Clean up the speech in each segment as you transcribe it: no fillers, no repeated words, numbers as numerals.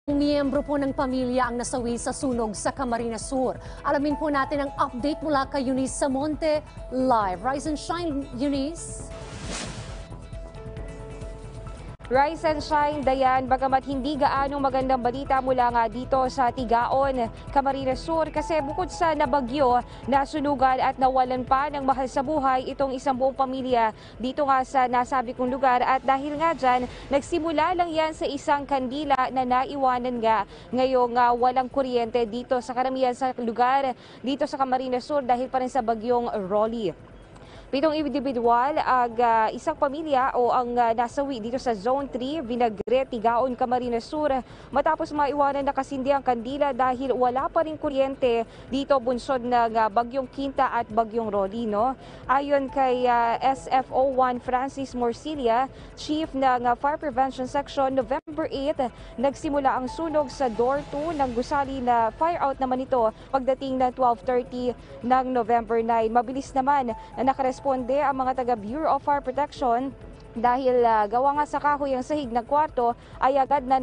Miyembro po ng pamilya ang nasawi sa sunog sa Camarines Sur. Alamin po natin ang update mula kay Eunice Samonte live. Rise and shine, Eunice. Rise and shine, Dayan, bagamat hindi gaanong magandang balita mula nga dito sa Tigaon, Camarines Sur kasi bukod sa nabagyo, nasunugan at nawalan pa ng mahal sa buhay itong isang buong pamilya dito nga sa nasabi kong lugar at dahil nga dyan, nagsimula lang yan sa isang kandila na naiwanan nga ngayong walang kuryente dito sa karamihan sa lugar dito sa Camarines Sur dahil pa rin sa bagyong Rolly. 7 individual ang isang pamilya o ang nasawi dito sa Zone 3, Vinagre, Tigaon, Camarines Sur matapos maiwanan na kasindi ang kandila dahil wala pa rin kuryente dito bunsod ng bagyong Quinta at bagyong Rolly. Ayon kay SFO 1 Francis Morcilia, Chief ng Fire Prevention Section, November 8, nagsimula ang sunog sa Door 2 ng gusali na fire out naman ito pagdating ng 12:30 ng November 9. Mabilis naman na nakaresponde ang mga taga Bureau of Fire Protection dahil gawa nga sa kahoy ang sahig ng kwarto ay agad na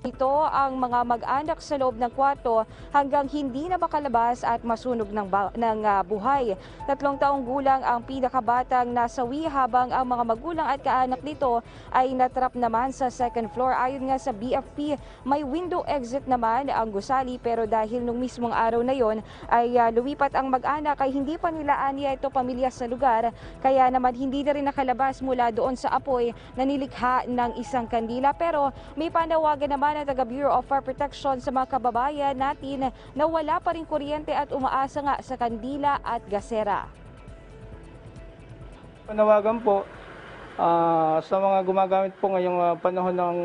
ito ang mga mag-anak sa loob ng kwarto hanggang hindi na makalabas at masunog ng buhay. 3 taong gulang ang pinakabatang nasawi habang ang mga magulang at kaanak nito ay natrap naman sa second floor. Ayon nga sa BFP, may window exit naman ang gusali pero dahil nung mismong araw na yon ay lumipat ang mag-anak ay hindi pa nila aniya ito pamilya sa lugar kaya naman hindi na rin nakalabas mula doon sa apoy na nilikha ng isang kandila pero may panawagan naman ng taga Bureau of Fire Protection sa mga kababayan natin na wala pa rin kuryente at umaasa nga sa kandila at gasera. Panawagan po sa mga gumagamit po ngayong panahon ng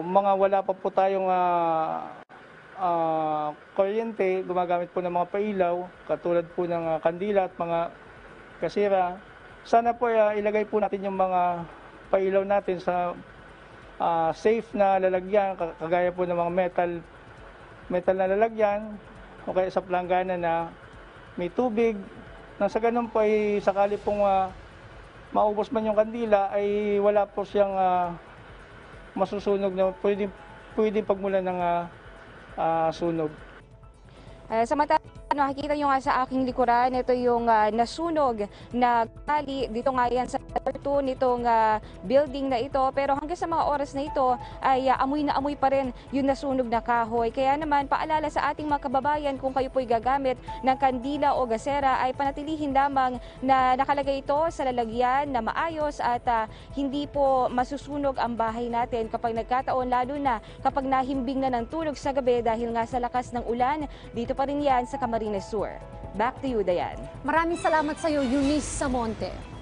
mga wala pa po tayong kuryente, gumagamit po ng mga pailaw katulad po ng kandila at mga gasera. Sana po ilagay po natin yung mga pailaw natin sa safe na lalagyan, kagaya po ng mga metal na lalagyan o kaya sa planggana na may tubig. Nang sa ganun po ay sakali pong maubos man yung kandila ay wala po siyang masusunog na pwedeng pagmulan ng sunog. Samantala, nakikita nyo nga sa aking likuran, ito yung nasunog na gali dito nga yan sa part 2 nitong building na ito. Pero hanggang sa mga oras na ito ay amoy na amoy pa rin yung nasunog na kahoy. Kaya naman paalala sa ating mga kababayan kung kayo po'y gagamit ng kandila o gasera ay panatilihin lamang na nakalagay ito sa lalagyan na maayos at hindi po masusunog ang bahay natin kapag nagkataon, lalo na kapag nahimbing na ng tulog sa gabi dahil nga sa lakas ng ulan. Dito pa rin yan sa Camarines Sur. Back to you, Dayan. Maraming salamat sa iyo, Eunice Samonte.